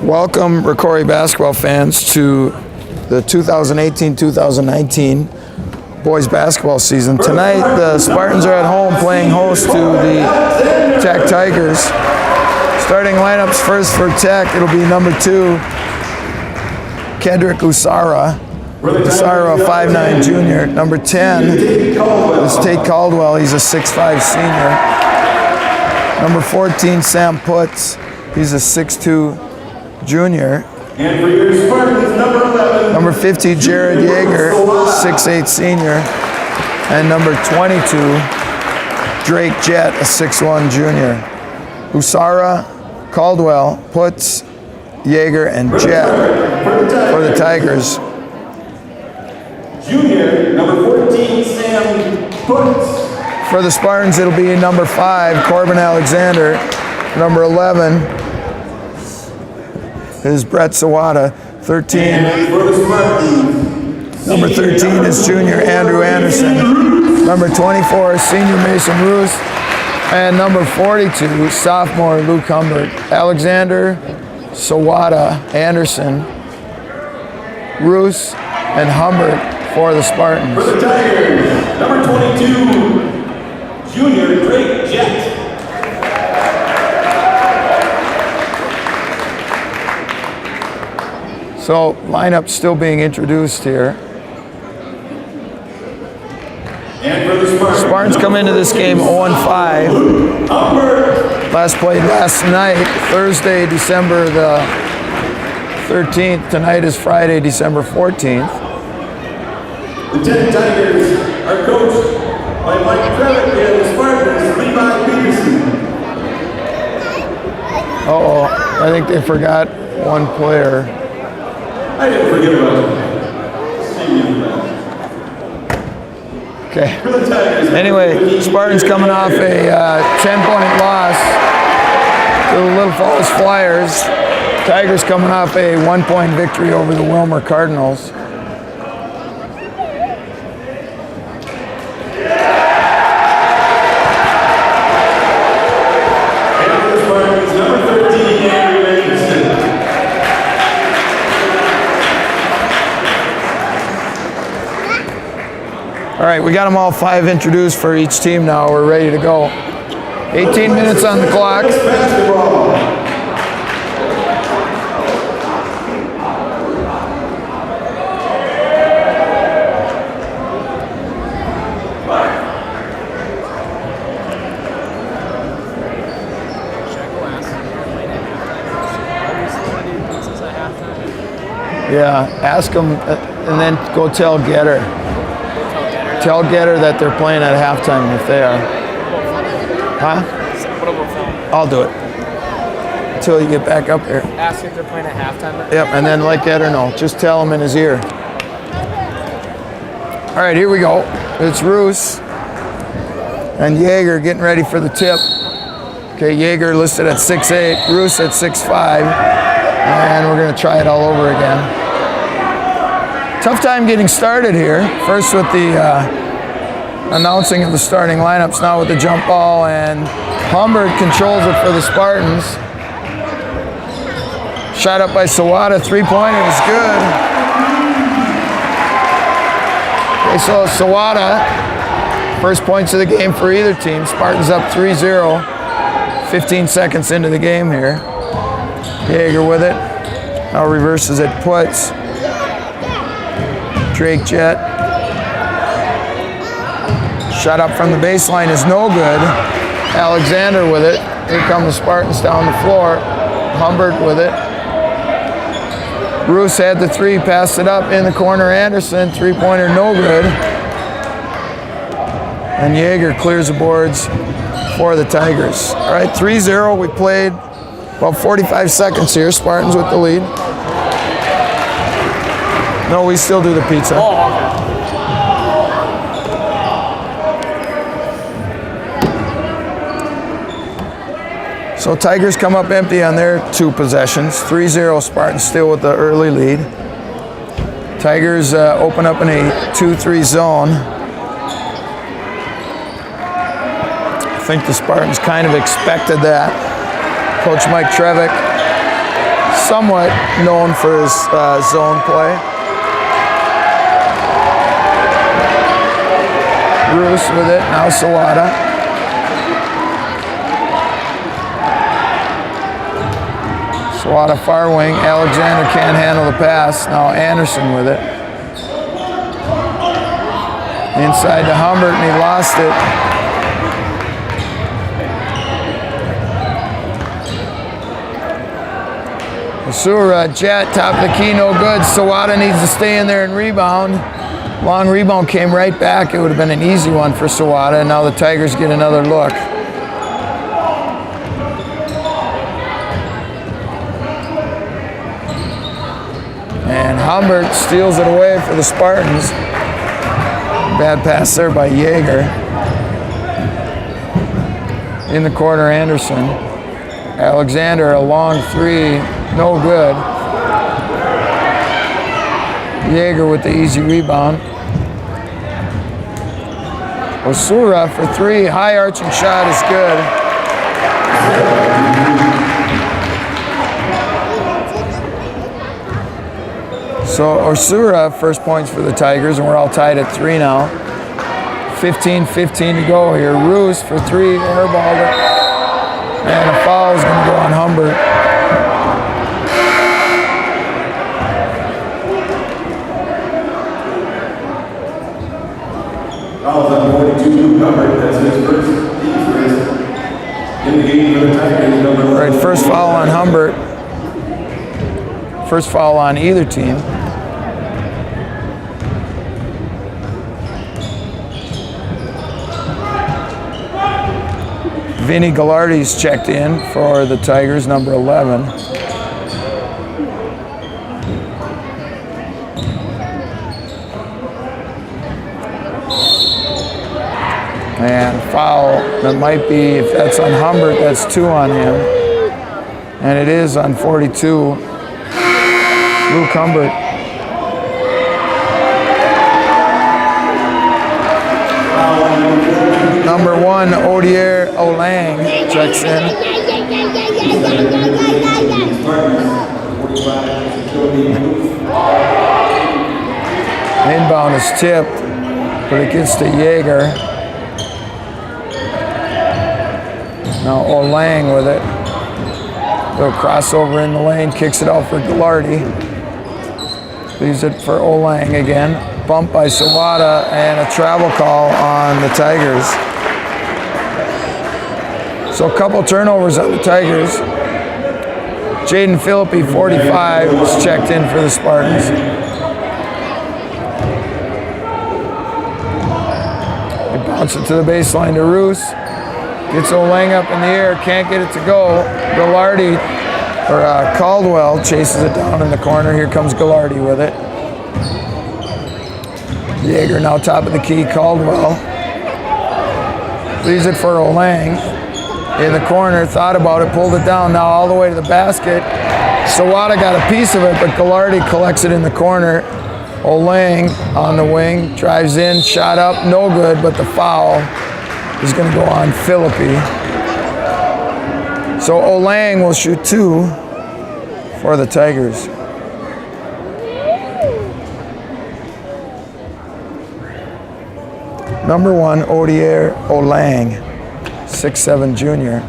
Welcome, Rocori basketball fans, to the 2018-2019 boys basketball season. Tonight, the Spartans are at home playing host to the Tech Tigers. Starting lineups first for Tech, it'll be number 2, Kedrick Usara. Usara, a 5'9" junior. Number 10 is Tate Caldwell. He's a 6'5" senior. Number 14, Sam Putz. He's a 6'2" junior. And for your Spartans, number 11. Number 50, Jared Yeager, 6'8" senior. And number 22, Drake Jett, a 6'1" junior. Usara, Caldwell, Putz, Yeager, and Jett for the Tigers. Junior, number 14, Sam Putz. For the Spartans, it'll be number 5, Corbin Alexander. Number 11 is Brett Sawada. 13. And for the Spartans, Number 13 is junior Andrew Anderson. Number 24 is senior Mason Roos. And number 42, sophomore Luke Humbert. Alexander, Sawada, Anderson, Roos, and Humbert for the Spartans. For the Tigers, number 22, junior Drake Jett. So lineup still being introduced here. And for the Spartans come into this game 0-5. Humbert. Last played last night, Thursday, December the 13th. Tonight is Friday, December 14th. The 10 Tigers are coached by Mike Trevick and the Spartans, Levi Peterson. Uh-oh, I think they forgot one player. I didn't forget about it. Okay. For the Tigers. Anyway, Spartans coming off a 10-point loss to the Little Falls Flyers. Tigers coming off a 1-point victory over the Wilmer Cardinals. All right, we got them all 5 introduced for each team now. We're ready to go. 18 minutes on the clock. Yeah, ask them and then go tell Getter. Tell Getter that they're playing at halftime if they are. Huh? What about film? I'll do it. Until you get back up here. Ask if they're playing at halftime. Yep, and then let Getter know. Just tell him in his ear. All right, here we go. It's Roos and Yeager getting ready for the tip. Okay, Yeager listed at 6'8", Roos at 6'5", and we're gonna try it all over again. Tough time getting started here. First with the announcing of the starting lineups, now with the jump ball, and Humbert controls it for the Spartans. Shot up by Sawada, 3-pointer is good. Okay, so Sawada, first points of the game for either team. Spartans up 3-0, 15 seconds into the game here. Yeager with it, now reverses it, Putz. Drake Jett. Shot up from the baseline is no good. Alexander with it. Here come the Spartans down the floor. Humbert with it. Roos had the 3, passed it up in the corner. Anderson, 3-pointer, no good. And Yeager clears the boards for the Tigers. All right, 3-0. We played about 45 seconds here. Spartans with the lead. No, we still do the pizza. Oh, okay. So Tigers come up empty on their 2 possessions. 3-0, Spartans still with the early lead. Tigers open up in a 2-3 zone. I think the Spartans kind of expected that. Coach Mike Trevick somewhat known for his zone play. Roos with it, now Sawada. Sawada far wing, Alexander can't handle the pass, now Anderson with it. Inside to Humbert and he lost it. Osura, Jet, top of the key, no good. Sawada needs to stay in there and rebound. Long rebound came right back. It would have been an easy one for Sawada, and now the Tigers get another look. And Humbert steals it away for the Spartans. Bad pass there by Jaeger. In the corner, Anderson. Alexander, a long three, no good. Jaeger with the easy rebound. Osura for three, high arching shot is good. So Osura, first points for the Tigers, and we're all tied at 3 now. 15-15 to go here. Roos for three, airballed it. And a foul is going to go on Humbert. Fouls on 42, Humbert, that's his first. In the game for the Tigers, number 11. Right, first foul on Humbert. First foul on either team. Vinny Gallardi's checked in for the Tigers, number 11. And foul, that might be, if that's on Humbert, that's 2 on him. And it is on 42, Luke Humbert. Number 1, Odier Olang checks in. Inbound is tipped, but it gets to Jaeger. Now Olang with it. Little crossover in the lane, kicks it out for Gallardi. Leaves it for Olang again. Bump by Sawada and a travel call on the Tigers. So a couple turnovers on the Tigers. Jaden Philippi, 45, was checked in for the Spartans. They bounce it to the baseline to Roos. Gets Olang up in the air, can't get it to go. Gallardi, or Caldwell, chases it down in the corner. Here comes Gallardi with it. Jaeger now top of the key, Caldwell. Leaves it for Olang. In the corner, thought about it, pulled it down, now all the way to the basket. Sawada got a piece of it, but Gallardi collects it in the corner. Olang on the wing, drives in, shot up, no good, but the foul is going to go on Philippi. So Olang will shoot 2 for the Tigers. Number 1, Odier Olang, 6'7" junior.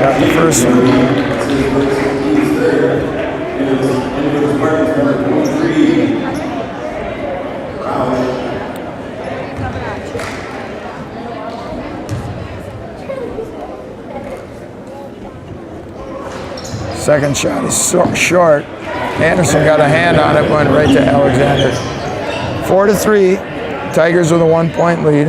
Got the first one. Second shot is short. Anderson got a hand on it, went right to Alexander. 4-3. Tigers with a 1-point lead.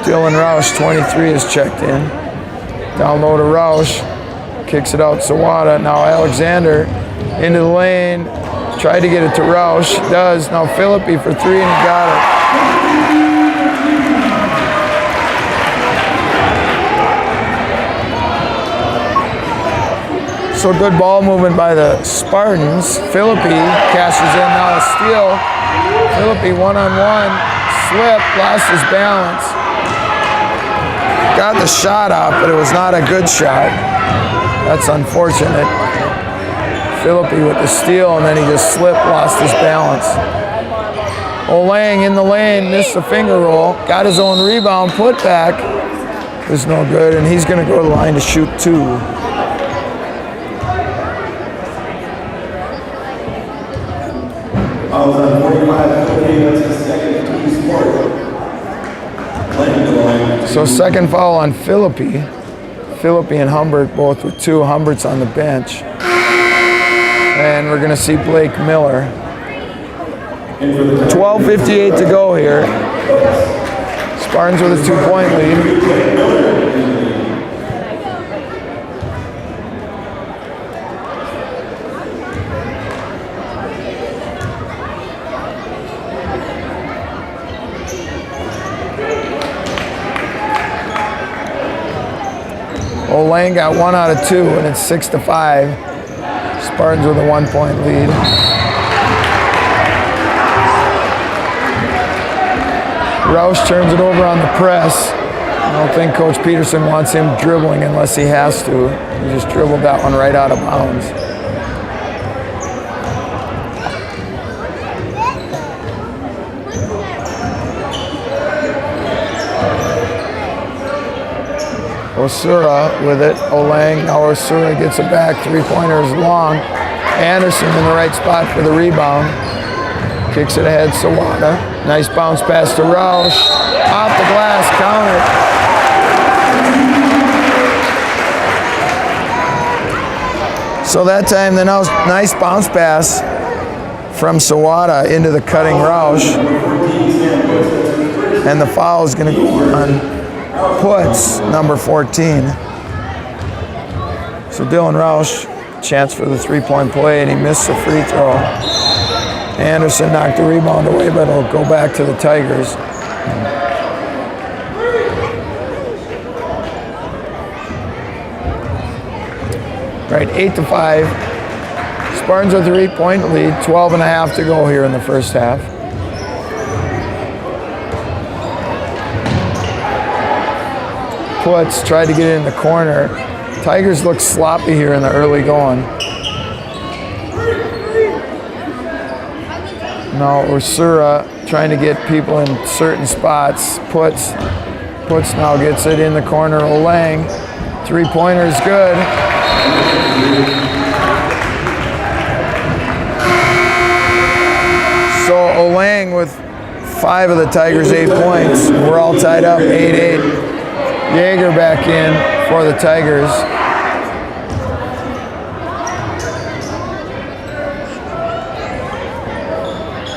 Dylan Roush, 23, is checked in. Down low to Roush. Kicks it out Sawada. Now Alexander into the lane. Tried to get it to Roush. Does. Now Philippi for 3 and he got it. So good ball movement by the Spartans. Philippi cashes in, now a steal. Philippi one-on-one, slip, lost his balance. got the shot up, but it was not a good shot. That's unfortunate. Philippi with the steal, and then he just slipped, lost his balance. Olang in the lane, missed the finger roll, got his own rebound, put back. Is no good, and he's going to go to the line to shoot 2. So second foul on Philippi. Philippi and Humbert both with 2. Humbert's on the bench. And we're going to see Blake Miller. 12:58 to go here. Spartans with a 2-point lead. Olang got 1 out of 2, and it's 6-5. Spartans with a 1-point lead. Roush turns it over on the press. I don't think Coach Peterson wants him dribbling unless he has to. He just dribbled that one right out of bounds. Osura with it. Olang. Now Osura gets it back. 3-pointer is long. Anderson in the right spot for the rebound. Kicks it ahead, Sawada. Nice bounce pass to Roush. Off the glass, counter. So that time, the nice bounce pass from Sawada into the cutting Roush. And the foul is going to go on Puts, number 14. So Dylan Roush, chance for the 3-point play, and he missed the free throw. Anderson knocked the rebound away, but it'll go back to the Tigers. Right, 8-5. Spartans with a 3-point lead, 12.5 to go here in the first half. Puts tried to get it in the corner. Tigers look sloppy here in the early going. Now Osura trying to get people in certain spots. Puts now gets it in the corner. Olang, 3-pointer is good. So Olang with 5 of the Tigers' 8 points. We're all tied up, 8-8. Yeager back in for the Tigers.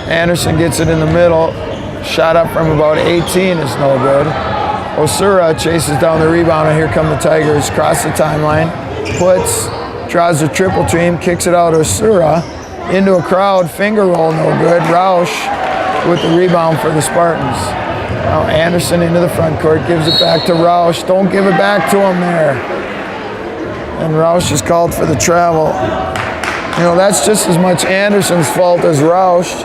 Anderson gets it in the middle. Shot up from about 18 is no good. Osura chases down the rebound, and here come the Tigers. Cross the timeline. Puts, draws the triple team, kicks it out. Osura into a crowd. Finger roll, no good. Roush with the rebound for the Spartans. Now Anderson into the front court, gives it back to Roush. Don't give it back to him there. And Roush is called for the travel. You know, that's just as much Anderson's fault as Roush.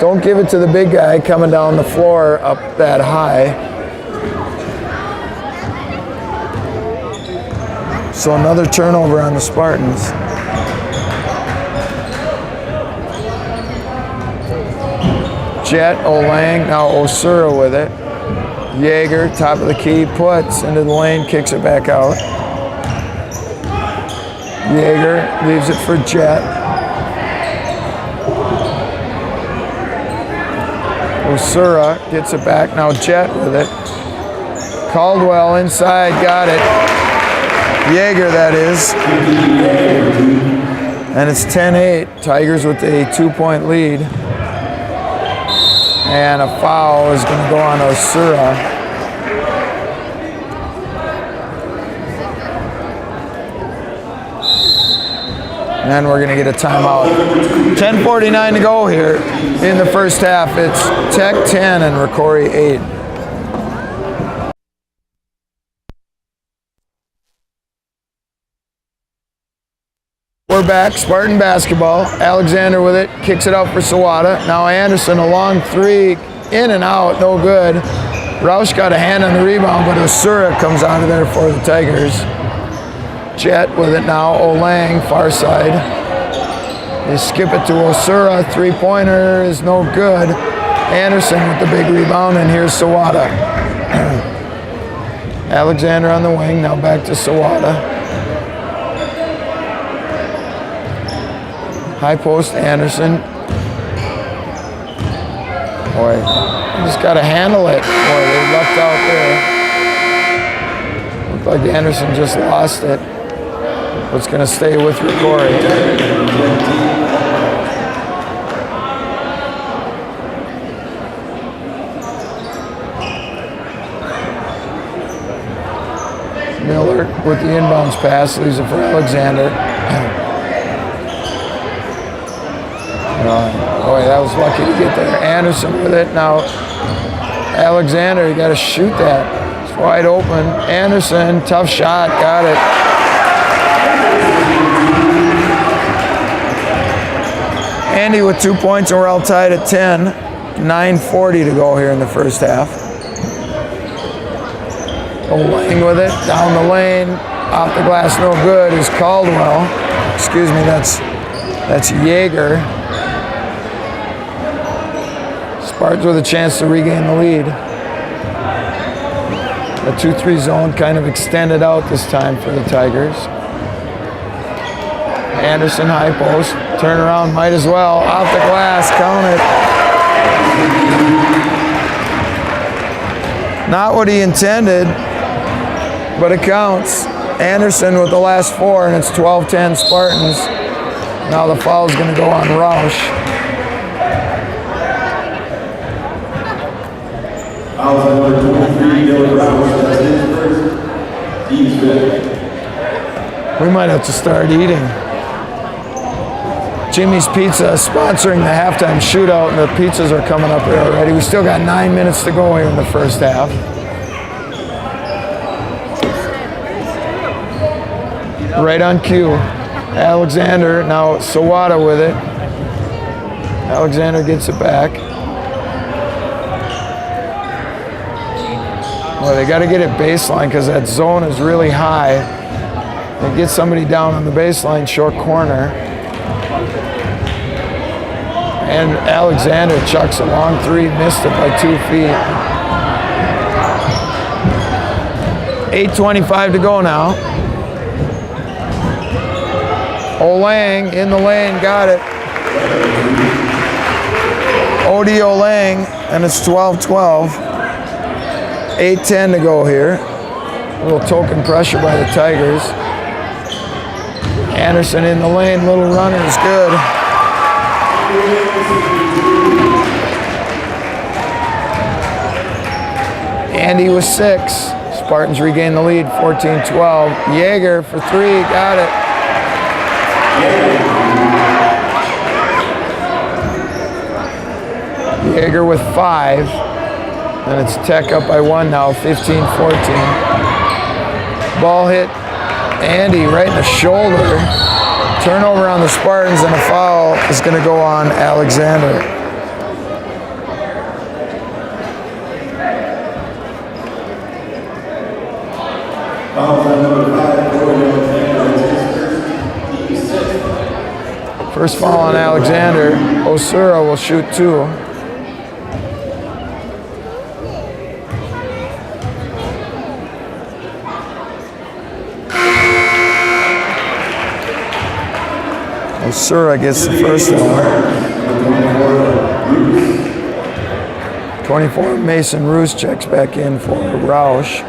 Don't give it to the big guy coming down the floor up that high. So another turnover on the Spartans. Jet, Olang, now Osura with it. Yeager, top of the key, Puts into the lane, kicks it back out. Yeager leaves it for Jet. Osura gets it back, now Jet with it. Caldwell inside, got it. Yeager, that is. And it's 10-8, Tigers with a 2-point lead. And a foul is going to go on Osura. And then we're going to get a timeout. 10:49 to go here in the first half. It's Tech 10 and Rocori 8. We're back, Spartan basketball. Alexander with it, kicks it out for Sawada. Now Anderson, a long 3, in and out, no good. Roush got a hand on the rebound, but Osura comes out of there for the Tigers. Jet with it now. Olang, far side. They skip it to Osura. Three-pointer is no good. Anderson with the big rebound, and here's Sawada. Alexander on the wing, now back to Sawada. High post, Anderson. Boy, you just got to handle it. Boy, they left out there. Looked like Anderson just lost it. What's going to stay with Rocori? Miller with the inbounds pass, leaves it for Alexander. Boy, that was lucky to get there. Anderson with it. Now, Alexander, you got to shoot that. It's wide open. Anderson, tough shot, got it. Andy with 2 points, and we're all tied at 10. 9:40 to go here in the first half. Olang with it, down the lane, off the glass, no good, is Caldwell. Excuse me, that's Yeager. Spartans with a chance to regain the lead. The 2-3 zone kind of extended out this time for the Tigers. Anderson high post, turnaround might as well, off the glass, count it. Not what he intended, but it counts. Anderson with the last 4, and it's 12-10 Spartans. Now the foul's going to go on Roush. Fouls on number 23, Dylan Roush. That's his first. Team's fifth. We might have to start eating. Jimmy's Pizza is sponsoring the halftime shootout, and the pizzas are coming up here already. We still got 9 minutes to go here in the first half. Right on cue. Alexander, now Sawada with it. Alexander gets it back. Well, they got to get it baseline because that zone is really high. They get somebody down on the baseline, short corner. And Alexander chucks a long 3, missed it by 2 feet. 8:25 to go now. Olang in the lane, got it. Odie Olang, and it's 12-12. 8:10 to go here. A little token pressure by the Tigers. Anderson in the lane, little runner is good. Andy with 6. Spartans regain the lead, 14-12. Yeager for 3, got it. Yeager with 5. And it's Tech up by 1 now, 15-14. Ball hit Andy right in the shoulder. Turnover on the Spartans, and a foul is going to go on Alexander. First foul on Alexander. Osura will shoot 2. Osura gets the first one. 24, Mason Roos checks back in for Roush.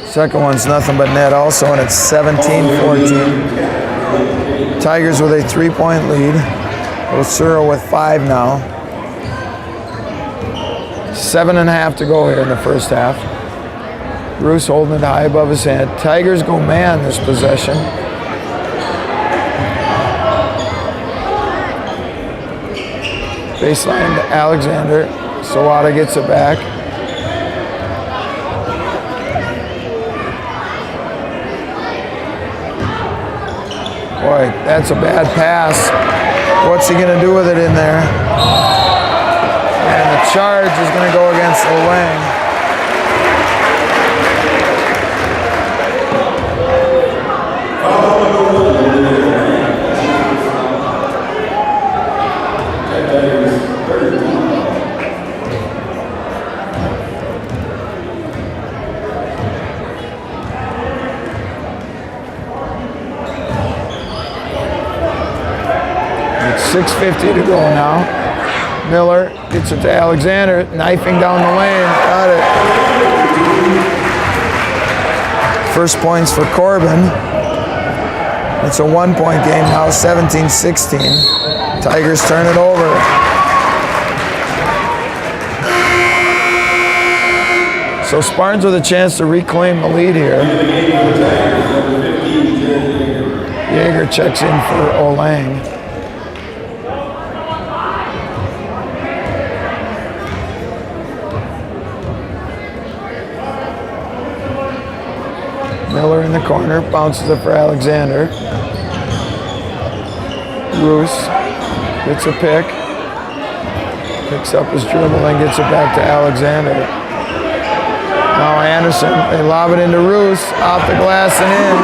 Second one's nothing but net also, and it's 17-14. Tigers with a 3-point lead. Osura with 5 now. 7.5 to go here in the first half. Bruce holding it high above his head. Tigers go man this possession. Baseline to Alexander. Sawada gets it back. Boy, that's a bad pass. What's he going to do with it in there? charge is going to go against Olang. It's 6:50 to go now. Miller gets it to Alexander, knifing down the lane. Got it. First points for Corbin. It's a 1-point game now, 17-16. Tigers turn it over. So Spartans with a chance to reclaim the lead here. Jaeger checks in for Olang. Miller in the corner, bounces it for Alexander. Roos gets a pick. Picks up his dribble and gets it back to Alexander. Now Anderson, they lob it into Roos, off the glass and in.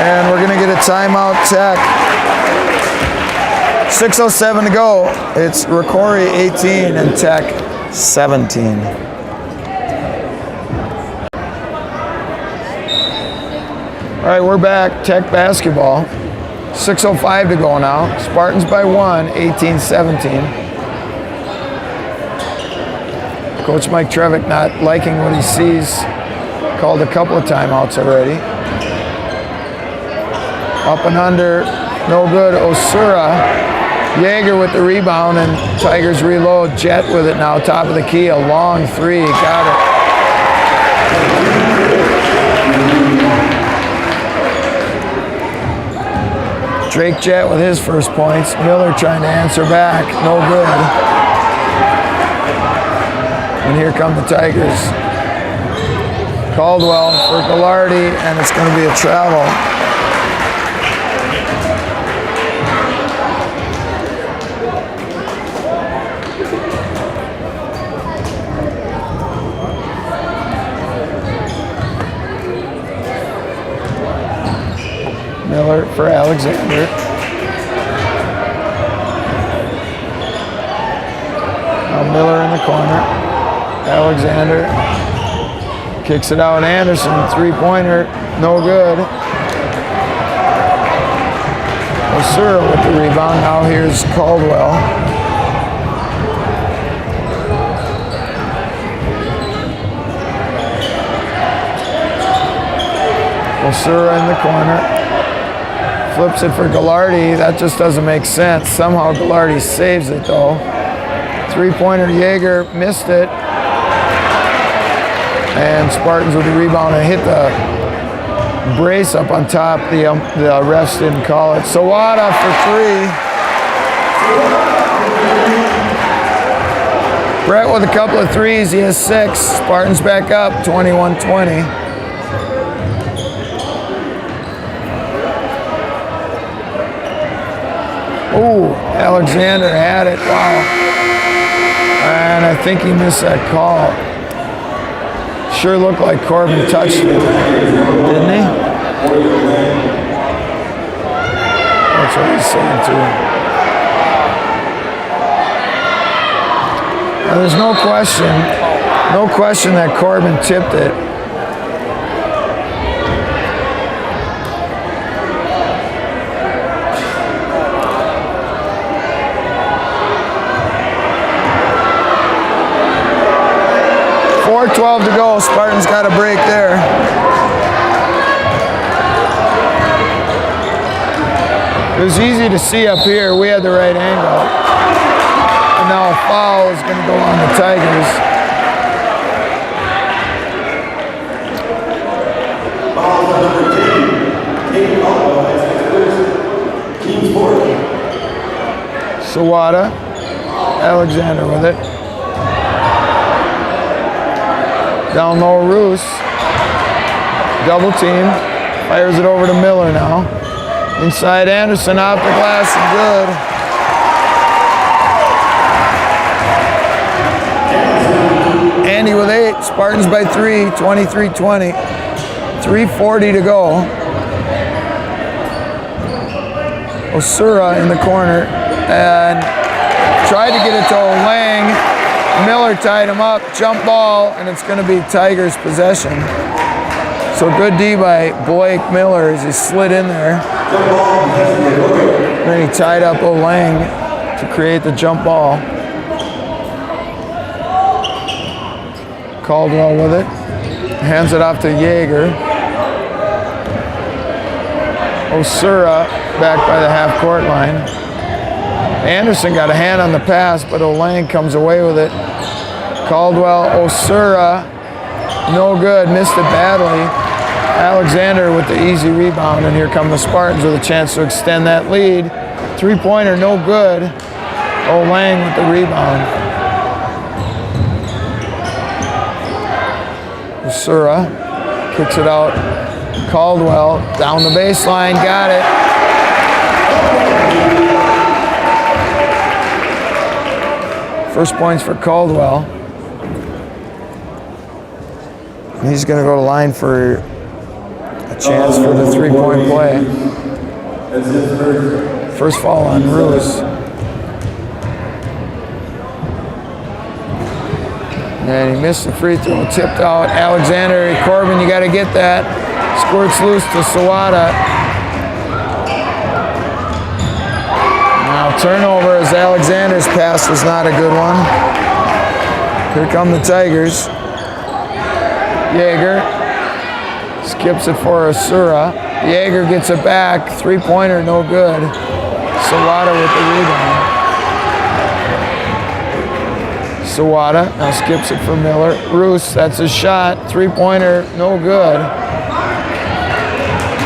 And we're gonna get a timeout, Tech. 6:07 to go. It's Rocori 18 and Tech 17. All right, we're back, Tech basketball. 6:05 to go now. Spartans by 1, 18-17. Coach Mike Trevick not liking what he sees. Called a couple of timeouts already. Up and under, no good. Osura. Jaeger with the rebound and Tigers reload. Jet with it now, top of the key. A long three, got it. Drake Jet with his first points. Miller trying to answer back. No good. And here come the Tigers. Caldwell for Gallardi, and it's going to be a travel. Miller for Alexander. Now Miller in the corner. Alexander kicks it out. Anderson, three-pointer, no good. Osura with the rebound. Now here's Caldwell. Osura in the corner. Flips it for Gallardi. That just doesn't make sense. Somehow Gallardi saves it though. Three-pointer, Jaeger missed it. And Spartans with the rebound and hit the brace up on top. The refs didn't call it. Sawada for three. Brett with a couple of threes. He has 6. Spartans back up, 21-20. Ooh, Alexander had it, wow. And I think he missed that call. Sure looked like Corbin touched it, didn't he? That's what he's saying too. Now, there's no question that Corbin tipped it. .12 to go. Spartans got a break there. It was easy to see up here. We had the right angle. And now a foul is going to go on the Tigers. Sawada. Alexander with it. Down low, Roos. Double team. Fires it over to Miller now. Inside Anderson, off the glass, and good. Spartans by 3, 23-20. 3:40 to go. Osura in the corner and tried to get it to Lang. Miller tied him up, jump ball, and it's going to be Tigers' possession. So good D by Blake Miller as he slid in there. Then he tied up Lang to create the jump ball. Caldwell with it. Hands it off to Yeager. Osura back by the half-court line. Anderson got a hand on the pass, but Lang comes away with it. Caldwell, Osura, no good, missed it badly. Alexander with the easy rebound, and here come the Spartans with a chance to extend that lead. Three-pointer, no good. Lang with the rebound. Osura kicks it out. Caldwell down the baseline, got it. First points for Caldwell. He's going to go to line for a chance for the three-point play. First foul on Roos. And he missed the free throw, tipped out. Alexander, Corbin, you got to get that. Squirts loose to Sawada. Now turnover as Alexander's pass was not a good one. Here come the Tigers. Yeager skips it for Osura. Yeager gets it back. Three-pointer, no good. Sawada with the rebound. Sawada now skips it for Miller. Roos, that's a shot. Three-pointer, no good.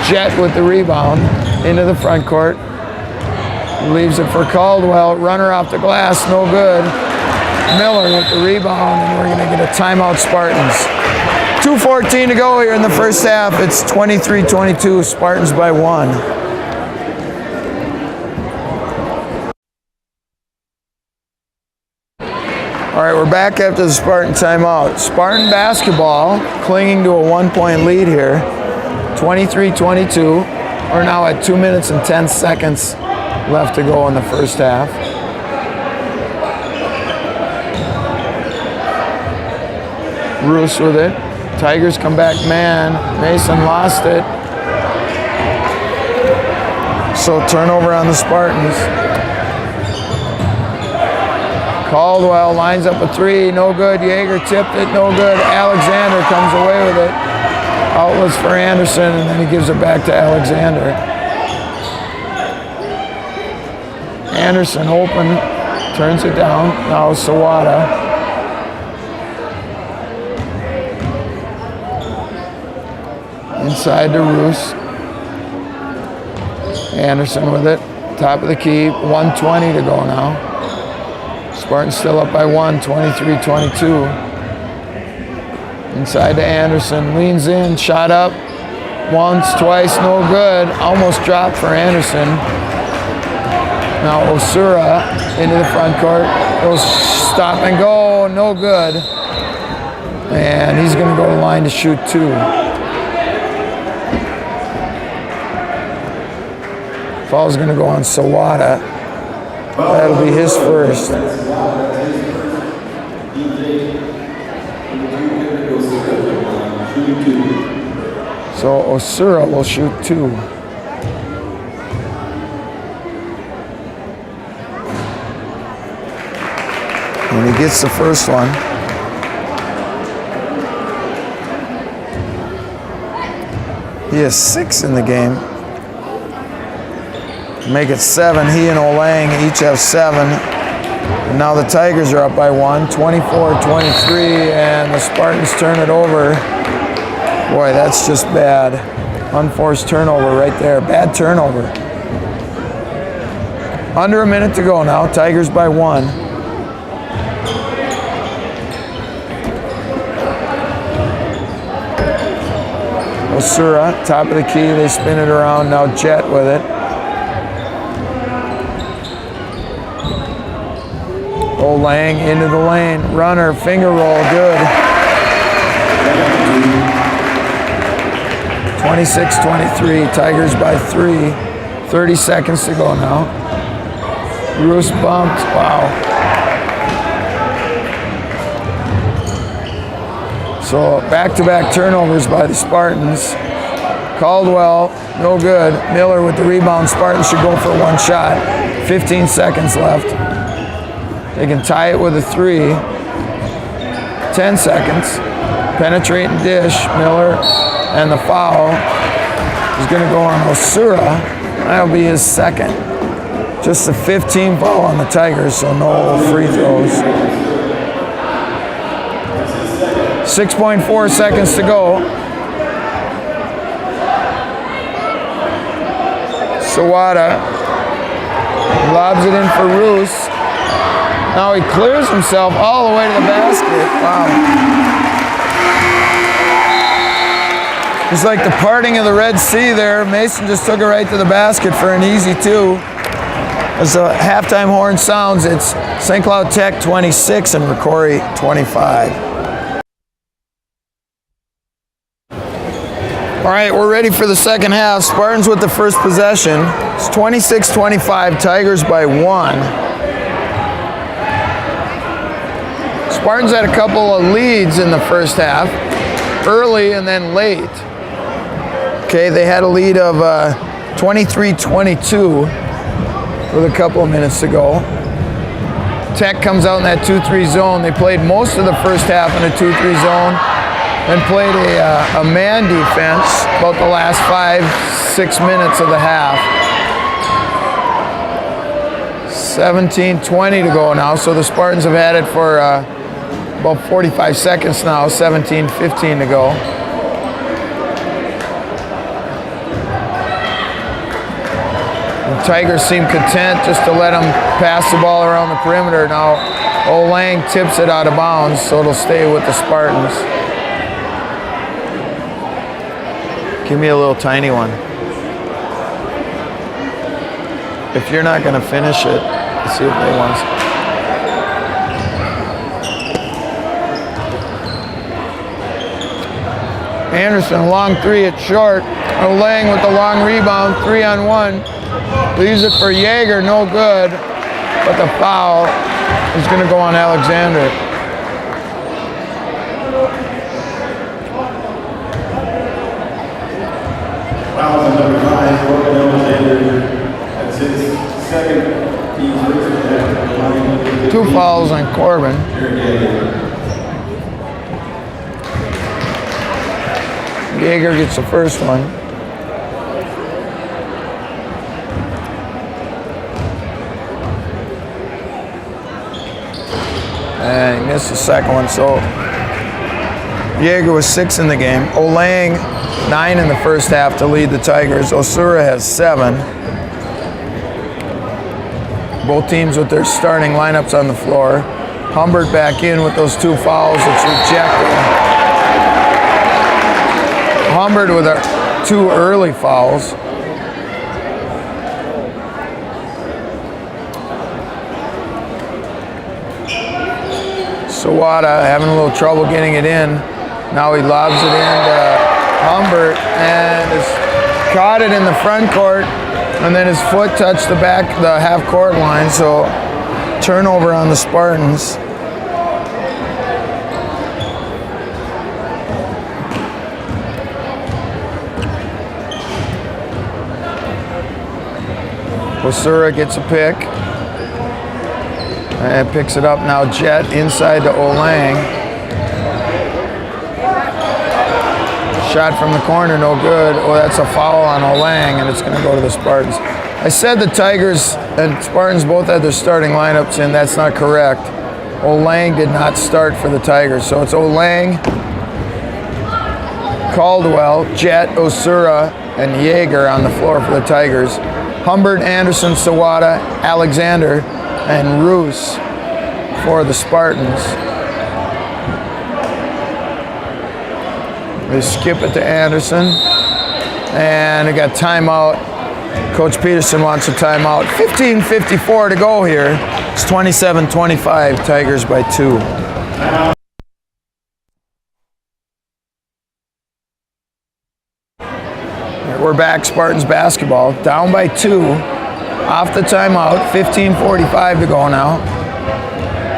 Jet with the rebound into the front court. Leaves it for Caldwell. Runner off the glass, no good. Miller with the rebound, and we're going to get a timeout, Spartans. 2:14 to go here in the first half. It's 23-22, Spartans by 1. All right, we're back after the Spartan timeout. Spartan basketball clinging to a 1-point lead here. 23-22. We're now at 2 minutes and 10 seconds left to go in the first half. Roos with it. Tigers come back man. Mason lost it. So turnover on the Spartans. Caldwell lines up a three, no good. Yeager tipped it, no good. Alexander comes away with it. Outlets for Anderson, and then he gives it back to Alexander. Anderson open, turns it down. Now Sawada. Inside to Roos. Anderson with it. Top of the key. 1:20 to go now. Spartans still up by 1, 23-22. Inside to Anderson. Leans in. Shot up. Once, twice, no good. Almost dropped for Anderson. Now Osura into the front court. Goes stop and go. No good. And he's going to go to the line to shoot 2. Foul's going to go on Sawada. That'll be his first. So Osura will shoot 2. And he gets the first one. He has 6 in the game. Make it 7. He and Lang each have 7. And now the Tigers are up by 1, 24-23, and the Spartans turn it over. Boy, that's just bad. Unforced turnover right there. Bad turnover. Under a minute to go now. Tigers by 1. Osura, top of the key. They spin it around. Now Jet with it. Lang into the lane. Runner, finger roll, good. 26-23, Tigers by 3. 30 seconds to go now. Roos bumped, wow. So back-to-back turnovers by the Spartans. Caldwell, no good. Miller with the rebound. Spartans should go for one shot. 15 seconds left. They can tie it with a 3. 10 seconds. Penetrating dish. Miller, and the foul is going to go on Osura. That'll be his second. Just a 15 foul on the Tigers, so no free throws. 6.4 seconds to go. Sawada lobs it in for Roos. Now he clears himself all the way to the basket. Wow. It's like the parting of the Red Sea there. Mason just took it right to the basket for an easy 2. As the halftime horn sounds, it's St. Cloud Tech 26 and Rocori 25. All right, we're ready for the second half. Spartans with the first possession. It's 26-25, Tigers by 1. Spartans had a couple of leads in the first half, early and then late. Okay, they had a lead of 23-22 with a couple of minutes to go. Tech comes out in that 2-3 zone. They played most of the first half in a 2-3 zone and played a man defense about the last 5-6 minutes of the half. 17-20 to go now, so the Spartans have had it for about 45 seconds now, 17-15 to go. The Tigers seem content just to let them pass the ball around the perimeter. Now, Olang tips it out of bounds, so it'll stay with the Spartans. Give me a little tiny one. If you're not going to finish it, let's see if they want it. Anderson, long 3, it's short. Olang with the long rebound, 3-on-1. Leaves it for Yeager, no good. But the foul is going to go on Alexander. Foul on number 5, Corbin Alexander. That's his second. He's with 2 fouls on Corbin. Yeager gets the first one. And he missed the second one, so Yeager was 6 in the game. Olang, 9 in the first half to lead the Tigers. Osura has 7. Both teams with their starting lineups on the floor. Humbert back in with those 2 fouls. It's rejected. Humbert with 2 early fouls. Sawada having a little trouble getting it in. Now he lobs it in to Humbert and has caught it in the front court, and then his foot touched the half court line, so turnover on the Spartans. Osura gets a pick. And picks it up now. Jet inside to Olang. Shot from the corner, no good. Oh, that's a foul on Olang, and it's going to go to the Spartans. I said the Tigers and Spartans both had their starting lineups in. That's not correct. Olang did not start for the Tigers. So it's Olang, Caldwell, Jet, Osura, and Yeager on the floor for the Tigers. Humbert, Anderson, Sawada, Alexander, and Roos for the Spartans. They skip it to Anderson, and they got timeout. Coach Peterson wants a timeout. 15:54 to go here. It's 27-25, Tigers by 2. back, Spartans basketball. Down by 2. Off the timeout. 15:45 to go now.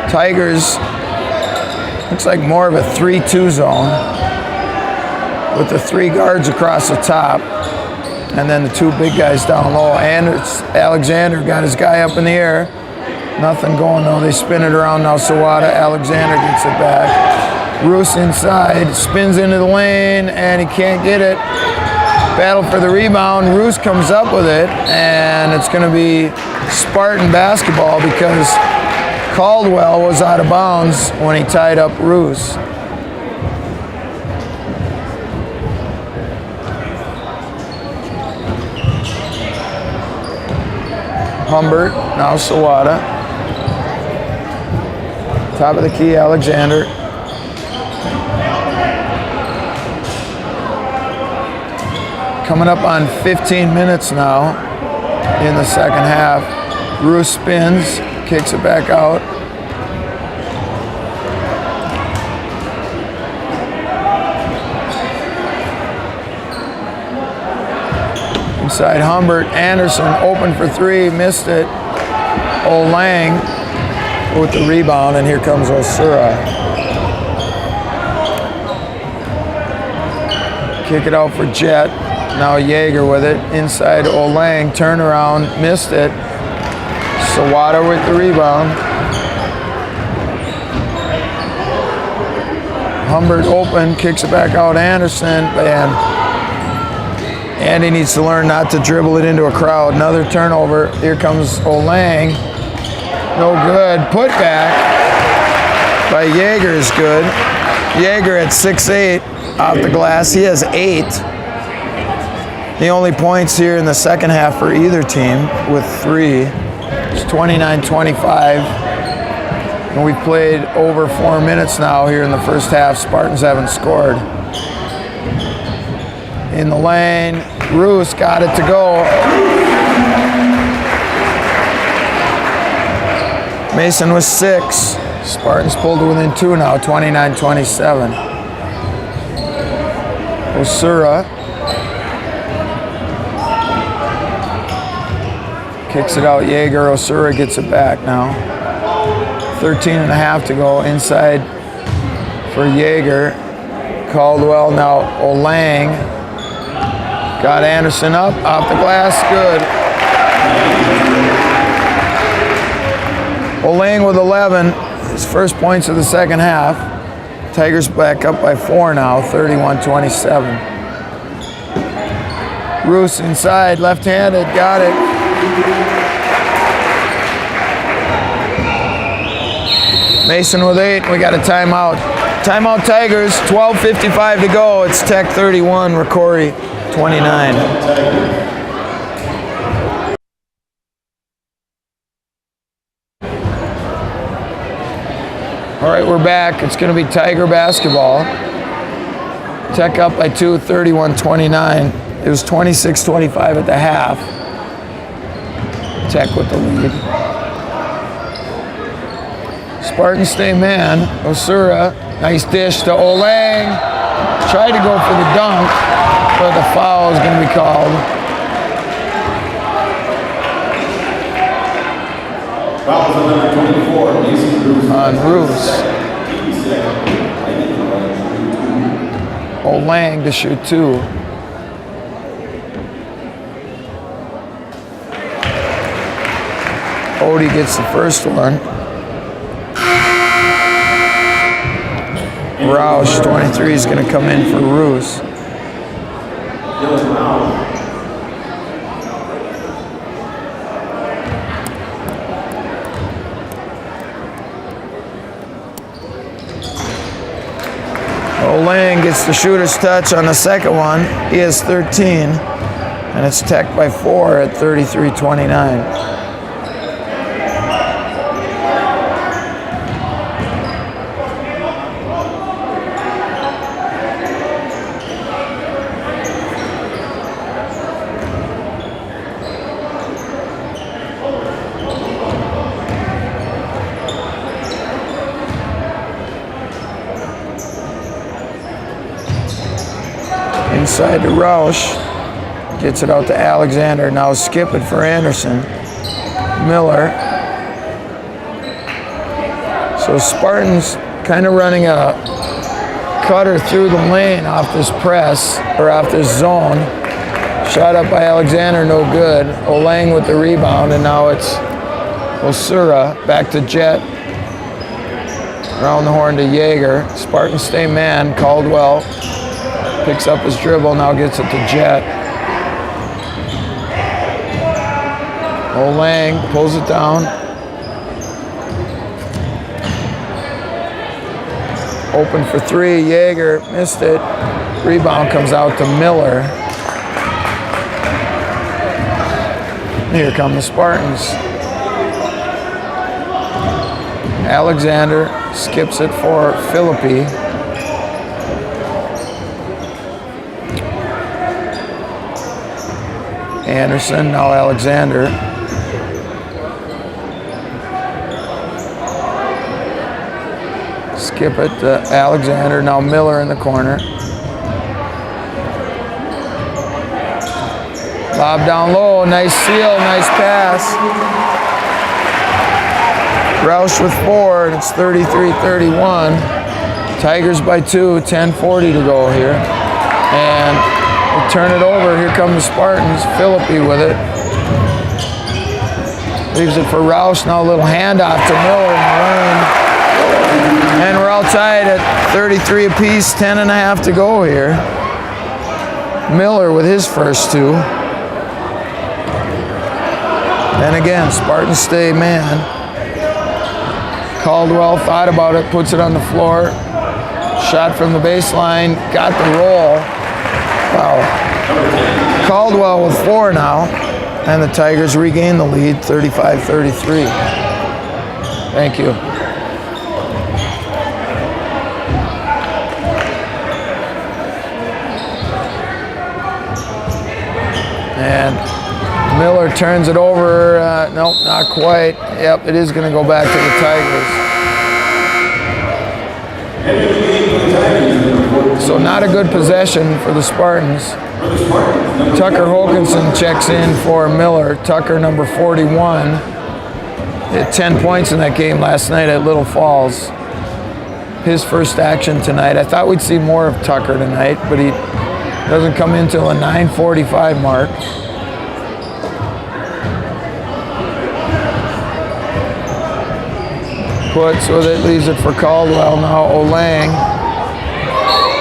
Tigers, looks like more of a 3-2 zone with the 3 guards across the top and then the 2 big guys down low. And it's Alexander got his guy up in the air. Nothing going though. They spin it around now. Sawada. Alexander gets it back. Roos inside, spins into the lane, and he can't get it. Battle for the rebound. Roos comes up with it, and it's going to be Spartan basketball because Caldwell was out of bounds when he tied up Roos. Humbert, now Sawada. Top of the key, Alexander. Coming up on 15 minutes now in the second half. Roos spins, kicks it back out. Inside Humbert, Anderson open for 3, missed it. Olang with the rebound, and here comes Osura. Kick it out for Jet. Now Yeager with it. Inside Olang, turnaround, missed it. Sawada with the rebound. Humbert open, kicks it back out. Anderson, and Andy needs to learn not to dribble it into a crowd. Another turnover. Here comes Olang. No good. Put back by Yeager is good. Yeager at 6'8", off the glass. He has 8. The only points here in the second half for either team with 3. It's 29-25. And we've played over 4 minutes now here in the first half. Spartans haven't scored. In the lane, Roos got it to go. Mason was 6. Spartans pulled to within 2 now, 29-27. Osura kicks it out. Yeager. Osura gets it back now. 13.5 to go. Inside for Yeager. Caldwell now. Olang got Anderson up off the glass. Good. Olang with 11. His first points of the second half. Tigers back up by 4 now. 31-27. Roos inside. Left-handed. Got it. Mason with 8. We got a timeout. Timeout Tigers. 12:55 to go. It's Tech 31, Rocori 29. All right, we're back. It's going to be Tiger basketball. Tech up by 2, 31-29. It was 26-25 at the half. Tech with the lead. Spartans stay man. Osura, nice dish to Olang. Tried to go for the dunk, but the foul is going to be called. Foul on number 24, on Roos. Olang to shoot 2. Odie gets the first one. Roush, 23, is going to come in for Roos. Olang gets the shooter's touch on the second one. He has 13, and it's Tech by 4 at 33-29. Inside to Roush. Gets it out to Alexander. Now skip it for Anderson. Miller. So Spartans kind of running a cutter through the lane off this press, or off this zone. Shot up by Alexander, no good. Olang with the rebound, and now it's Osura. Back to Jet. Around the horn to Yeager. Spartans stay man. Caldwell picks up his dribble, now gets it to Jet. Olang pulls it down. Open for three. Yeager missed it. Rebound comes out to Miller. Here come the Spartans. Alexander skips it for Philippi. Anderson, now Alexander. Skip it to Alexander, now Miller in the corner. Lob down low, nice seal, nice pass. Roush with 4, and it's 33-31. Tigers by 2, 10:40 to go here. And we turn it over, here come the Spartans. Philippi with it. Leaves it for Roush, now a little handoff to Miller in the lane. And we're all tied at 33 apiece, 10.5 to go here. Miller with his first 2. And again, Spartans stay man. Caldwell thought about it, puts it on the floor. Shot from the baseline, got the roll. Wow. Caldwell with 4 now. And the Tigers regain the lead, 35-33. Thank you. And Miller turns it over. Nope, not quite. Yep, it is going to go back to the Tigers. So not a good possession for the Spartans. Tucker Hokanson checks in for Miller. Tucker, number 41. Hit 10 points in that game last night at Little Falls. His first action tonight. I thought we'd see more of Tucker tonight, but he doesn't come in till a 9:45 mark. Puts with it, leaves it for Caldwell. Now Olang.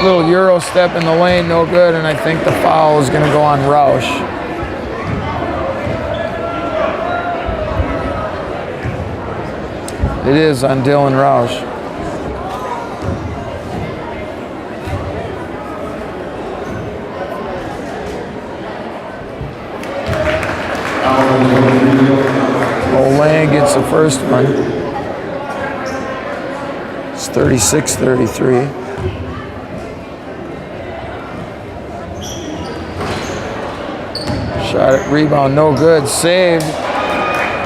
Little Euro step in the lane, no good, and I think the foul is going to go on Roush. It is on Dylan Roush. Olang gets the first one. It's 36-33. Shot at rebound, no good. Saved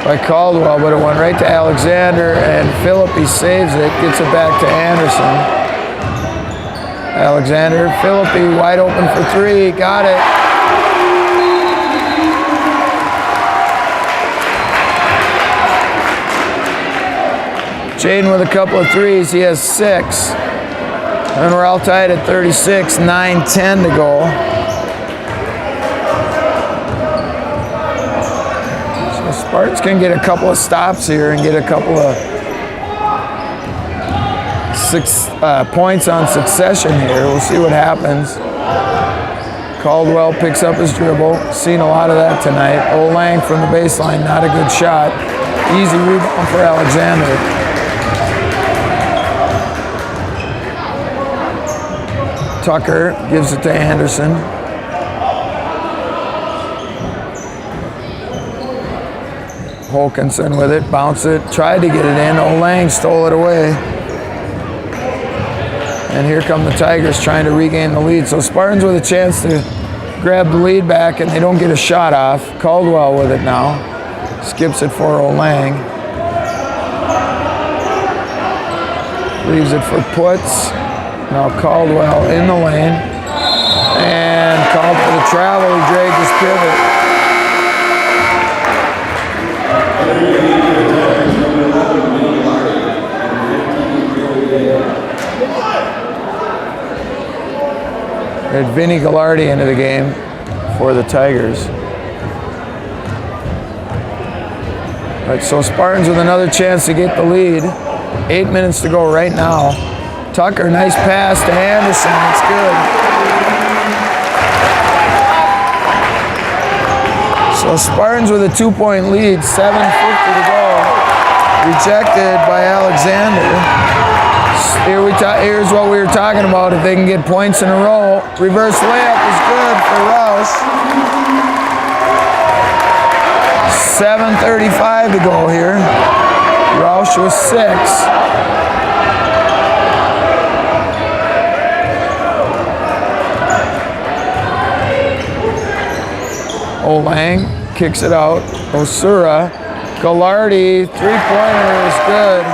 by Caldwell, but it went right to Alexander, and Philippi saves it, gets it back to Anderson. Alexander, Philippi wide open for 3, got it. Jaden with a couple of threes, he has 6. And we're all tied at 36, 9:10 to go. So Spartans can get a couple of stops here and get a couple of points on succession here. We'll see what happens. Caldwell picks up his dribble. Seen a lot of that tonight. Olang from the baseline, not a good shot. Easy rebound for Alexander. Tucker gives it to Anderson. Hokanson with it, bounce it, tried to get it in. Olang stole it away. And here come the Tigers trying to regain the lead. So Spartans with a chance to grab the lead back, and they don't get a shot off. Caldwell with it now. Skips it for Olang. Leaves it for Puts. Now Caldwell in the lane. And Called for the travel, he dragged his pivot. They had Vinny Gallardi into the game for the Tigers. All right, so Spartans with another chance to get the lead. 8 minutes to go right now. Tucker, nice pass to Anderson, it's good. So Spartans with a 2-point lead, 7:50 to go. Rejected by Alexander. Here's what we were talking about. If they can get points in a row, reverse layup is good for Roush. 7:35 to go here. Roush with 6. Olang kicks it out. Osura. Gallardi, three-pointer is good.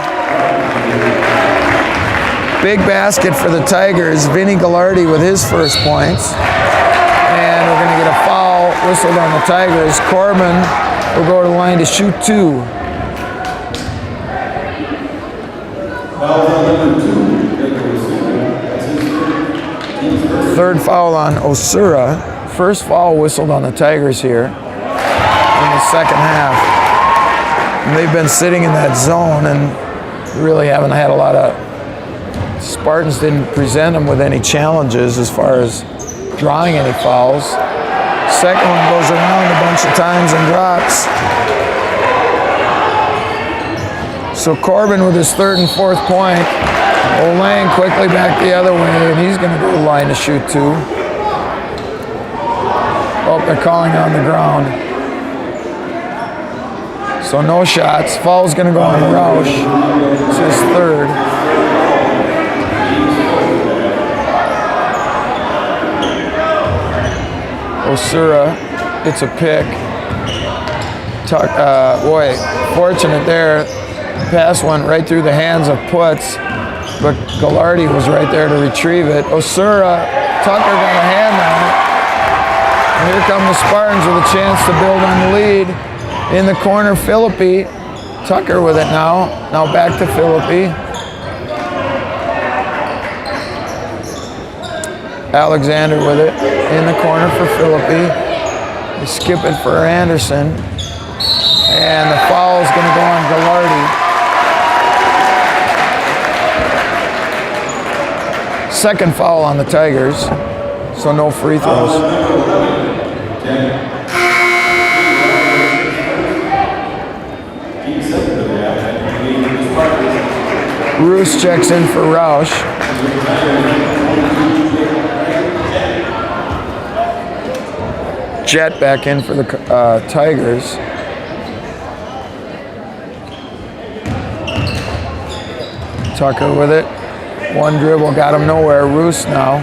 Big basket for the Tigers. Vinny Gallardi with his first points. And we're going to get a foul whistled on the Tigers. Corbin will go to the line to shoot 2. Third foul on Osura. First foul whistled on the Tigers here in the second half. And they've been sitting in that zone and really haven't had a lot of... Spartans didn't present them with any challenges as far as drawing any fouls. Second one goes around a bunch of times and drops. So Corbin with his third and fourth point. Olang quickly back the other way, and he's going to go to the line to shoot 2. Oh, they're calling on the ground. So no shots. Foul's going to go on Roush. It's his third. Osura gets a pick. Boy, fortunate there. Pass went right through the hands of Putz, but Gallardi was right there to retrieve it. Osura, Tucker got a hand on it. And here come the Spartans with a chance to build on the lead. In the corner, Philippi. Tucker with it now. Now back to Philippi. Alexander with it. In the corner for Philippi. They skip it for Anderson. And the foul is going to go on Gallardi. Second foul on the Tigers. So no free throws. Roos checks in for Roush. Jet back in for the Tigers. Tucker with it. One dribble, got him nowhere. Roos now.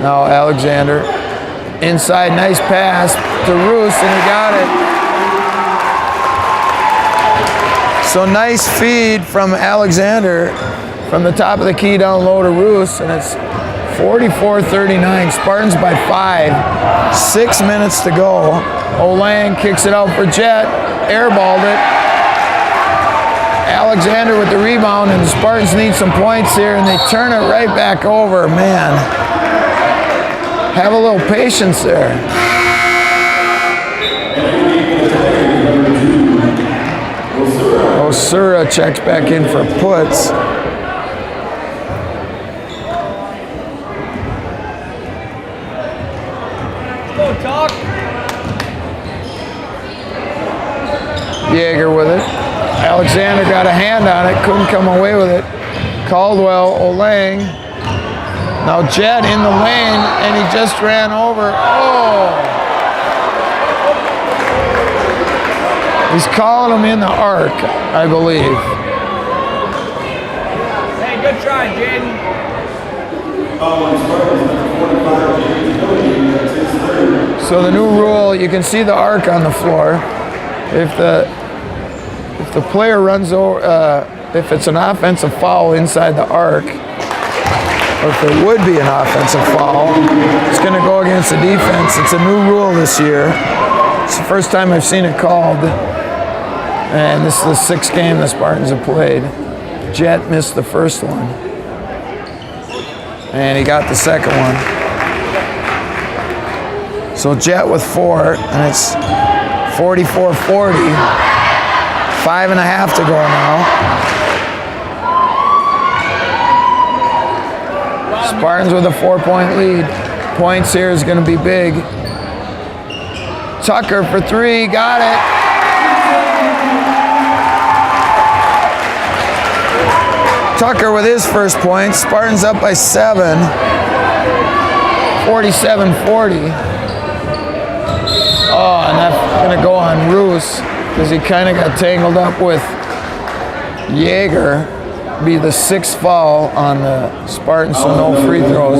Now Alexander. Inside, nice pass to Roos, and he got it. So nice feed from Alexander from the top of the key down low to Roos, and it's 44-39. Spartans by 5. 6 minutes to go. Olang kicks it out for Jet. Airballed it. Alexander with the rebound, and the Spartans need some points here, and they turn it right back over. Man, have a little patience there. Osura checks back in for Putz. Yeager with it. Alexander got a hand on it, couldn't come away with it. Caldwell, Olang. Now Jet in the lane, and he just ran over. Oh! He's calling him in the arc, I believe. Hey, good try, Jaden. So the new rule, you can see the arc on the floor. If the player runs over, if it's an offensive foul inside the arc, or if it would be an offensive foul, it's going to go against the defense. It's a new rule this year. It's the first time I've seen it called. And this is the sixth game the Spartans have played. Jet missed the first one. And he got the second one. So Jet with 4, and it's 44-40. 5.5 to go now. Spartans with a 4-point lead. Points here is going to be big. Tucker for 3, got it. Tucker with his first point. Spartans up by 7. 47-40. Oh, and that's going to go on Roos because he kind of got tangled up with Jaeger. Be the 6th foul on the Spartans, so no free throws.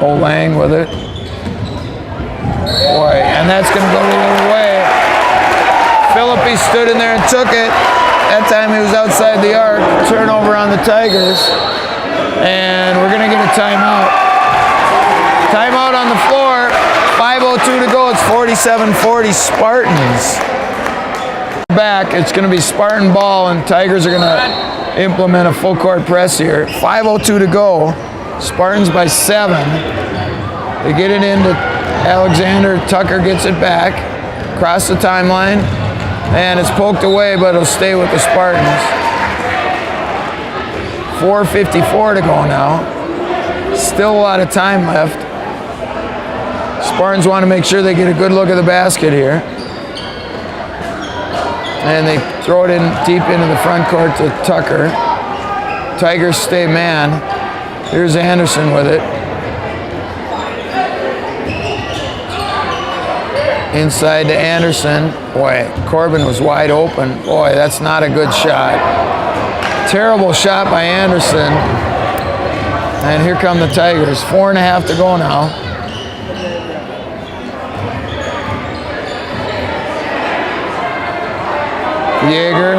Olang with it. Boy, and that's going to go the other way. Philippi stood in there and took it. That time he was outside the arc. Turnover on the Tigers. And we're going to get a timeout. Timeout on the floor. 5:02 to go. It's 47-40 Spartans. Back. It's going to be Spartan ball, and Tigers are going to implement a full court press here. 5:02 to go. Spartans by 7. They get it into Alexander. Tucker gets it back. Across the timeline. And it's poked away, but it'll stay with the Spartans. 4:54 to go now. Still a lot of time left. Spartans want to make sure they get a good look at the basket here. And they throw it in deep into the front court to Tucker. Tigers stay man. Here's Anderson with it. Inside to Anderson. Boy, Corbin was wide open. Boy, that's not a good shot. Terrible shot by Anderson. And here come the Tigers. 4.5 to go now. Jaeger,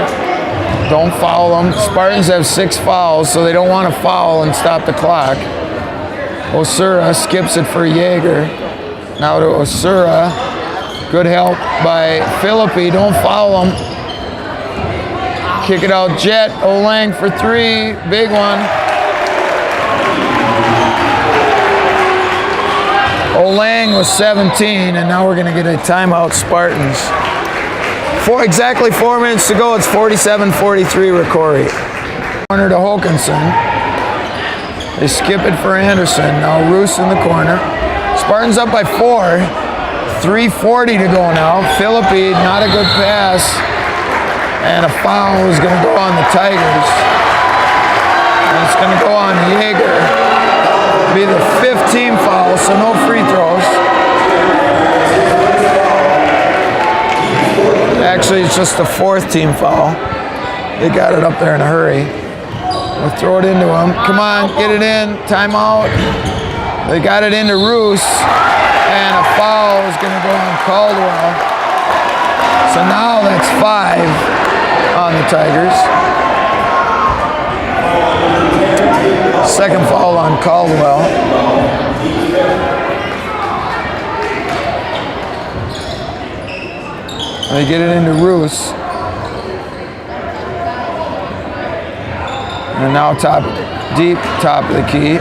don't foul them. Spartans have 6 fouls, so they don't want to foul and stop the clock. Osura skips it for Jaeger. Now to Osura. Good help by Philippi. Don't foul them. Kick it out. Jet. Olang for 3. Big one. Olang was 17, and now we're going to get a timeout, Spartans. Exactly 4 minutes to go. It's 47-43 Rocori. Corner to Hokanson. They skip it for Anderson. Now Roos in the corner. Spartans up by 4. 3:40 to go now. Philippi, not a good pass. And a foul is going to go on the Tigers. And it's going to go on Jaeger. It'll be the 5th team foul, so no free throws. Actually, it's just the 4th team foul. They got it up there in a hurry. We'll throw it into him. Come on, get it in. Timeout. They got it into Roos. And a foul is going to go on Caldwell. So now that's 5 on the Tigers. Second foul on Caldwell. They get it into Roos. And now deep top of the key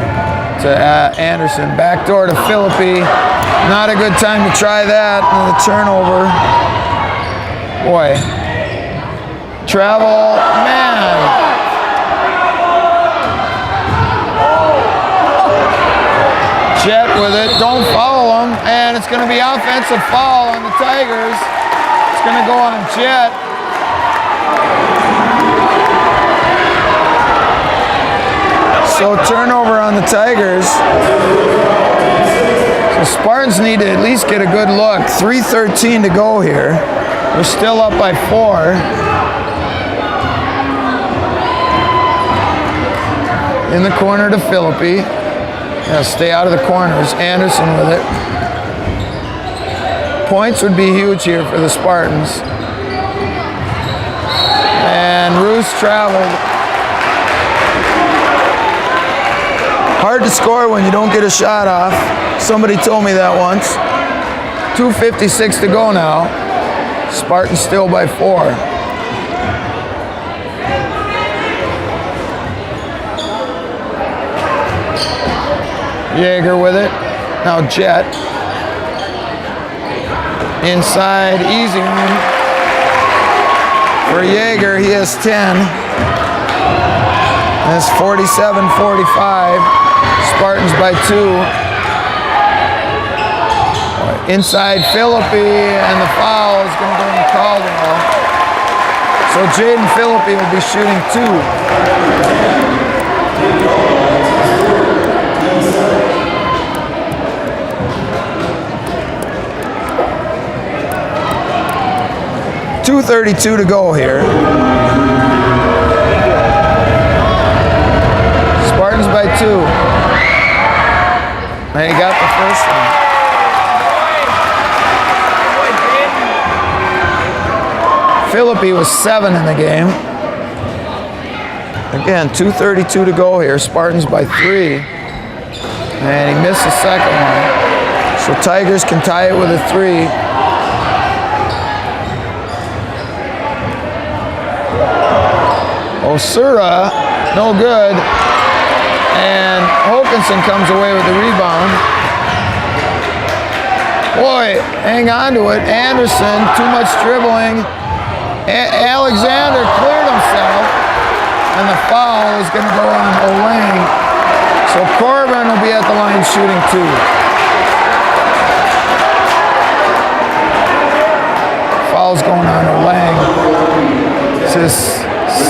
to Anderson. Backdoor to Philippi. Not a good time to try that. And the turnover. Boy. Travel. Man. Jet with it. Don't foul him. And it's going to be offensive foul on the Tigers. It's going to go on Jet. So turnover on the Tigers. So Spartans need to at least get a good look. 3:13 to go here. We're still up by 4. In the corner to Philippi. Yeah, stay out of the corners. Anderson with it. Points would be huge here for the Spartans. and Roos traveled. Hard to score when you don't get a shot off. Somebody told me that once. 2:56 to go now. Spartans still by 4. Jaeger with it. Now Jet. Inside, easy one. For Jaeger, he has 10. That's 47-45. Spartans by 2. Inside Philippi, and the foul is going to go in Caldwell. So Jaden Philippi will be shooting 2. .232 to go here. Spartans by 2. And he got the first one. Philippi was 7 in the game. Again, 2:32 to go here. Spartans by 3. And he missed the second one. So Tigers can tie it with a 3. Osura, no good. And Hokanson comes away with the rebound. Boy, hang on to it. Anderson, too much dribbling. Alexander cleared himself. And the foul is going to go on Olang. So Corbin will be at the line shooting 2. Foul's going on Olang. It's his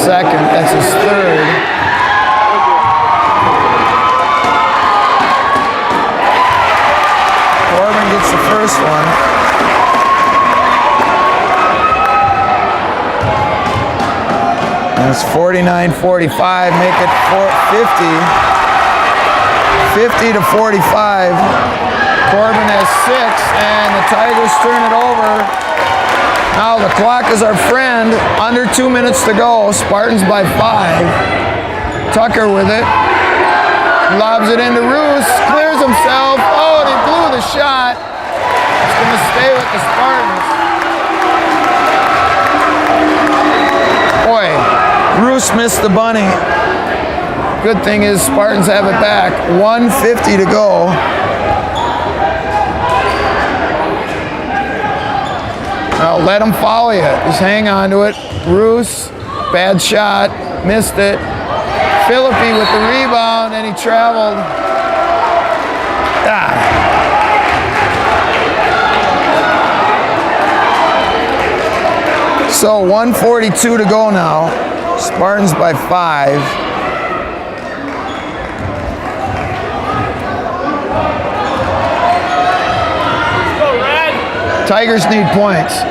second, that's his third. Corbin gets the first one. And it's 49-45, make it 50 to 45. Corbin has 6, and the Tigers turn it over. Now the clock is our friend. Under 2 minutes to go. Spartans by 5. Tucker with it. Lobs it into Roos. Clears himself. Oh, and he blew the shot. It's going to stay with the Spartans. Boy, Roos missed the bunny. Good thing is Spartans have it back. 1:50 to go. Now let him follow you. Just hang on to it. Roos, bad shot, missed it. Philippi with the rebound, and he traveled. So 1:42 to go now. Spartans by 5. Tigers need points.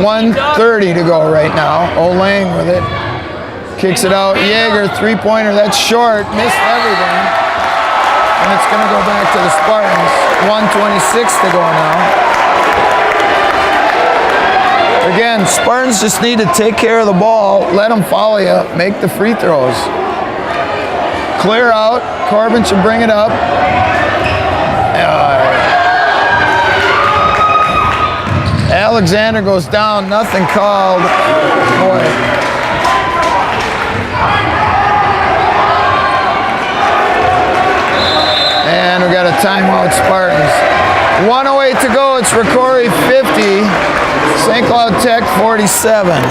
1:30 to go right now. Olang with it. Kicks it out. Jaeger, 3-pointer. That's short. Missed everything. And it's going to go back to the Spartans. 1:26 to go now. Again, Spartans just need to take care of the ball. Let them follow you. Make the free throws. Clear out. Corbin should bring it up. Alexander goes down, nothing called. Boy. And we got a timeout, Spartans. 1:08 to go, it's Rocori 50, St. Cloud Tech 47.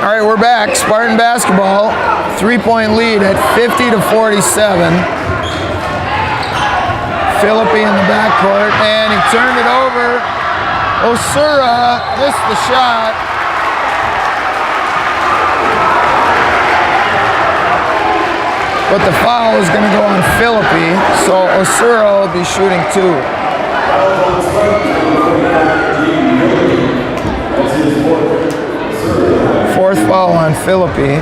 All right, we're back. Spartan basketball, 3-point lead at 50 to 47. Philippi in the backcourt, and he turned it over. Osura missed the shot. But the foul is going to go on Philippi, so Osura will be shooting 2. Fourth foul on Philippi.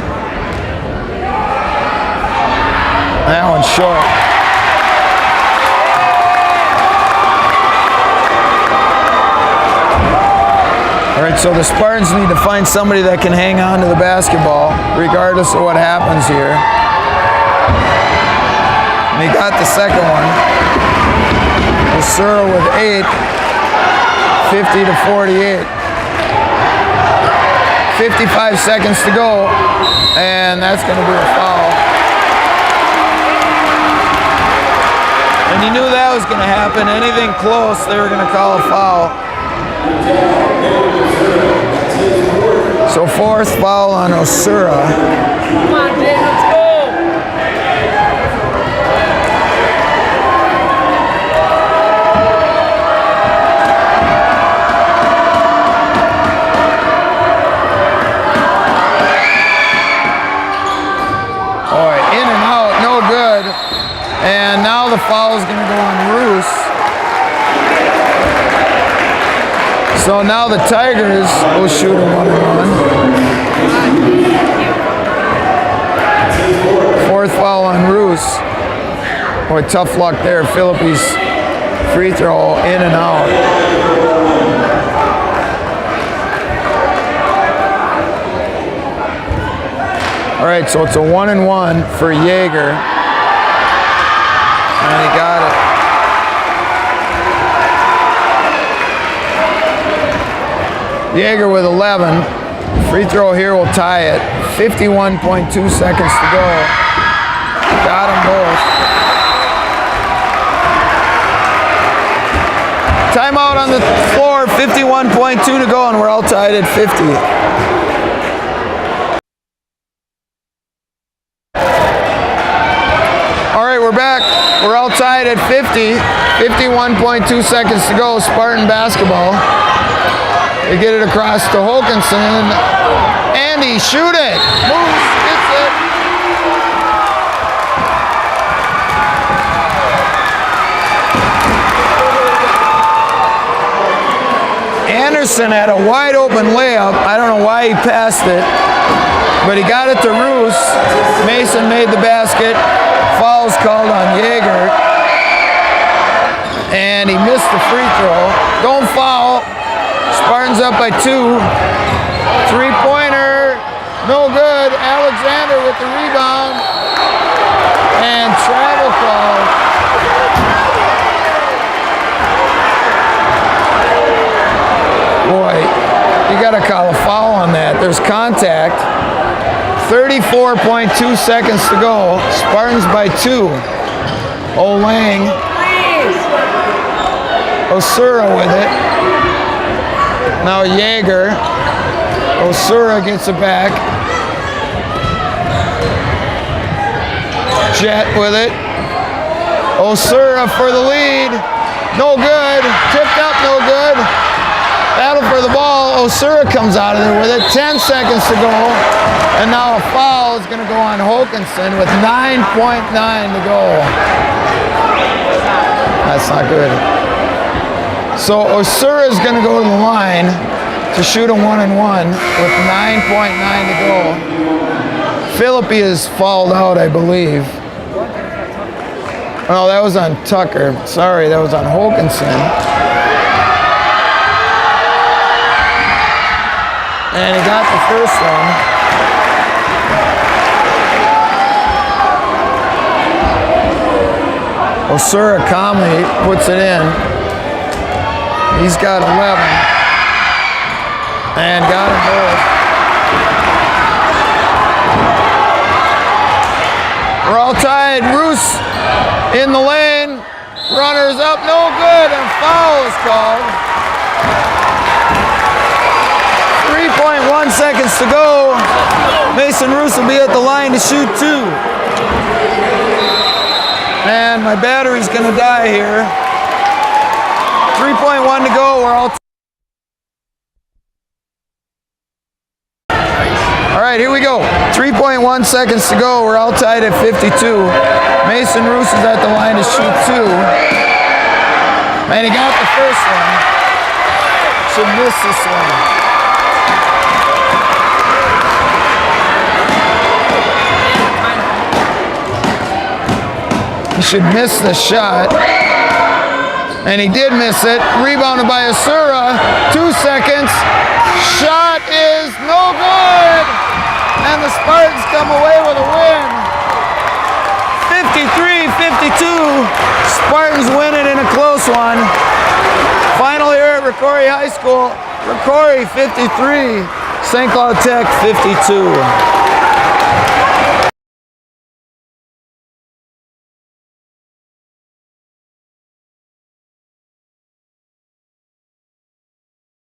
That one's short. All right, so the Spartans need to find somebody that can hang on to the basketball regardless of what happens here. And he got the second one. Osura with 8, 50 to 48. 55 seconds to go, and that's going to be a foul. And you knew that was going to happen. Anything close, they were going to call a foul. So fourth foul on Osura. Come on, Jay, let's go. Boy, in and out, no good. And now the foul is going to go on Roos. So now the Tigers will shoot a 1-and-1. Fourth foul on Roos. Boy, tough luck there. Philippi's free throw in and out. All right, so it's a 1-and-1 for Jaeger. And he got it. Jaeger with 11. Free throw here will tie it. 51.2 seconds to go. Got them both. Timeout on the floor. 51.2 to go, and we're all tied at 50. All right, we're back. We're all tied at 50. 51.2 seconds to go. Spartan basketball. They get it across to Hokanson, and he shoot it. Moves, gets it. Anderson had a wide open layup. I don't know why he passed it, but he got it to Roos. Mason made the basket. Foul's called on Jaeger, and he missed the free throw. Don't foul. Spartans up by 2. Three-pointer, no good. Alexander with the rebound. And travel call. Boy, you got to call a foul on that. There's contact. 34.2 seconds to go. Spartans by 2. Olang. Osura with it. Now Jaeger. Osura gets it back. Jet with it. Osura for the lead. No good. Tipped up, no good. Battle for the ball. Osura comes out of there with it. 10 seconds to go. And now a foul is going to go on Hokanson with 9.9 to go. That's not good. So Osura is going to go to the line to shoot a 1-and-1 with 9.9 to go. Philippi is fouled out, I believe. Oh, that was on Tucker. Sorry, that was on Hokanson. And he got the first one. Osura calmly puts it in. He's got 11. And got them both. We're all tied. Roos in the lane. Runners up, no good, and foul is called. 3.1 seconds to go. Mason Roos will be at the line to shoot 2. And my battery's gonna die here. 3.1 to go, we're all right, here we go. 3.1 seconds to go. We're all tied at 52. Mason Roos is at the line to shoot 2. And he got the first one. Should miss this one. He should miss the shot. And he did miss it. Rebounded by Asura. 2 seconds. Shot is no good. And the Spartans come away with a win. 53-52. Spartans win it in a close one. Final here at Rocori High School. Rocori 53, St. Cloud Tech 52.